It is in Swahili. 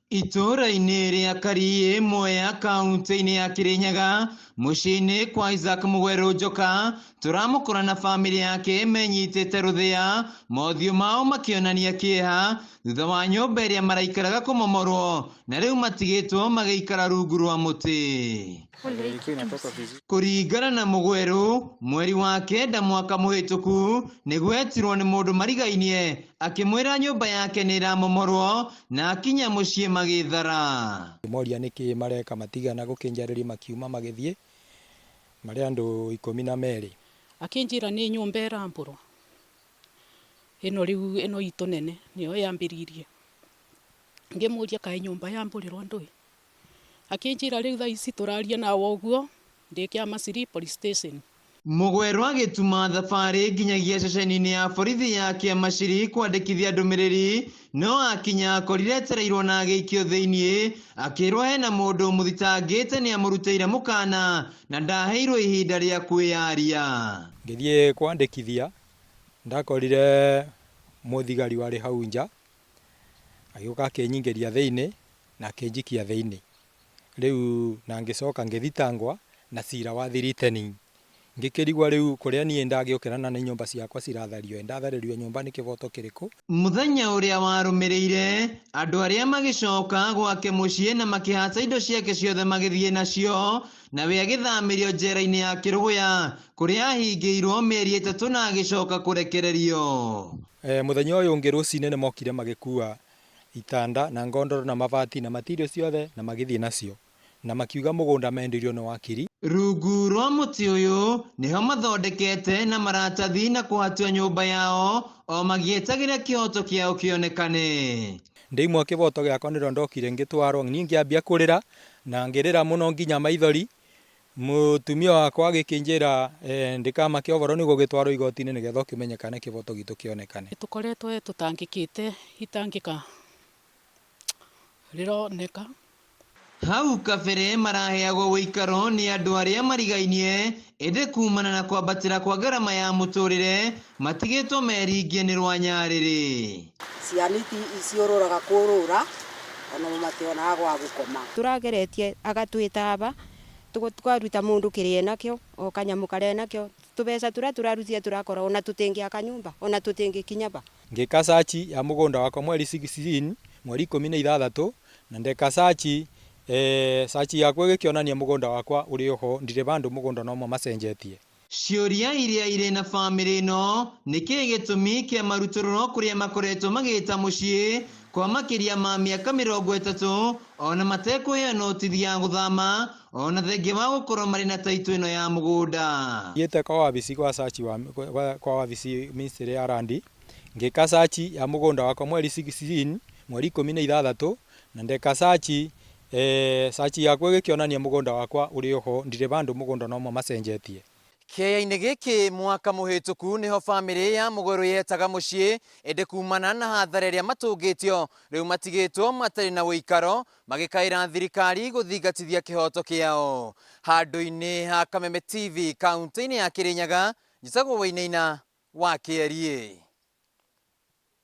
Itũra-inĩ rĩa Karie Mwea kaunti-inĩ ya Kirinyaga muciĩ-inĩ kwa Isaac Mugweru Njoka turamũkora na famĩlĩ yake menyitĩte rũthĩa, mothiũ mao makĩonania kĩeha thutha wa nyũmba ĩrĩa maraikaraga kũmomorwo na rĩu matigĩtwo magĩikara rungu rwa mũtĩ. Kũringana na Mugweru, mweri wa kenda mwaka mũhĩtũku nĩguo etirwo nĩ mũndũ marigainie akĩmwĩra nyũmba yake nĩ ĩramomorwo na akinya mũciĩ magĩthara. Moria nĩkĩ mareka matigana gũkĩnjarĩria makiuma magĩthiĩ marĩ andũ 12. Akĩnjĩra nĩ nyũmba ĩrambũrwo ĩno itũ nene nĩyo yambĩrĩirie. Ngĩmũria kaĩ nyũmba yambũrĩrwo ndũĩ? Akĩnjĩra rĩu thaa ici tũraria nawe ũguo ndĩ Kĩamaciri police station. Mugweru agĩtuma thabarĩ nginyagia ceceni-inĩ ya borithi ya Kĩamaciri kwandĩkithia ndũmĩrĩri, no akinya akorire etereirwo na agĩikio thĩiniĩ, akĩrwo hena mũndũ mũthitangĩte nĩ amũrutĩire mũkana na ndaheirwo ihinda rĩa kwĩyaria. Ngĩthiĩ kwandĩkithia ndakorire mũthigari warĩ hau nja agĩũka akĩnyingĩria thĩiniĩ na akĩnjikia thĩiniĩ. Rĩu na ngĩcoka ngĩthitangwa na cira wa thiritening. Ngĩkĩrigwa rĩu kũrĩa niĩ ndagĩũkĩra na nyũmba ciakwa cirathario, ndatharĩrio nyũmba nĩ kĩboto kĩrĩkũ? Mũthenya ũrĩa warũmĩrĩire andũ arĩa magĩcoka gwake mũciĩ na makĩhata indo ciake ciothe magĩthiĩ nacio, nawe agĩthamĩrio njera-inĩ ya Kĩrũgũya kũrĩa ahingĩirwo mĩeri 3 na agĩcoka kũrekererio. Mũthenya ũyũ ũngĩ rũcinĩ nĩ mokire magĩkua itanda na ngondoro na mabati na matirio ciothe na magĩthiĩ nacio na makiuga mũgũnda mendirio nĩ wakiri. Rungu rwa mũtĩ ũyũ nĩho mathondekete na maratathi na kũhatua nyũmba yao o magĩetagĩra kĩhoto kĩao kĩonekane. Ndĩimwo kĩboto gĩakwa nĩrĩo ndokire ngĩtwarwo, niĩ ngĩambia kũrĩra na ngĩrĩra mũno nginya maithori. Mũtumia wakwa agĩkĩnjĩra ndikamake ũhoro nĩguo gĩtwarwo igoti-inĩ nĩgetha kĩmenyekane kĩboto gitũ kĩonekane. Tũkoretwo tũtangĩkĩte itangĩka rĩroneka. Hau kabere maraheagwo ũikaro nĩ andũ arĩa marigainie, ĩndĩ kumana na kwambatĩra kwa ngarama ya mũtũrĩre matigĩtwo meringie nĩ rwanyarĩrĩ. Ciana ciũrũraga kũrũra ona mationaga gwa gũkoma. Tũrageretie agatwĩtaba tũkaruta mũndũ kĩrĩa nakĩo o kanyamũ karĩa nakĩo, tũbeca tũrĩa tũrarutia tũrakora ona tũtingĩaka nyũmba ona tũtingĩkinya ba. Ngĩka sachi ya mũgũnda wakwa mweri 16 mweri 16 na ndeka sachi sachi yakwa ĩgĩkĩonania mũgũnda wakwa ũrĩ oho, ndirĩ bandũ mũgũnda no macenjetie. Ciũria iria irĩ na famĩlĩ ĩno nĩkĩĩ gĩtũmi kĩa marutũrũro kũrĩa makoretwo magĩta mũciĩ kwa makĩria ma mĩaka 30 ona matekũheo notithia ya gũthama ona thengia wa gũkorwo marĩ na taitũ ĩno ya mũgũnda. Thiĩte kwa wabici kwa sachi kwa wabici Ministry ya Land ngĩka sachi ya mũgũnda wakwa mweri 16 mweri 16 na ndeka sachi sachi yakwa ĩgĩkĩonania mũgũnda wakwa ũrĩ oho, ndirĩ bandũ mũgũnda no macenjetie. Kĩaya-inĩ gĩkĩ mwaka mũhĩtũku nĩho famĩlĩ ya Mugweru yetaga mũciĩ, ĩndĩ kumana na hathara ĩrĩa matũngĩtio rĩu matigĩtwo matarĩ na ũikaro magĩkaĩra thirikari gũthingatithia kĩhoto kĩao. Handũ-inĩ ha Kameme TV kaunti-inĩ ya Kirinyaga, njĩtagwo Wainaina wa Kĩarie.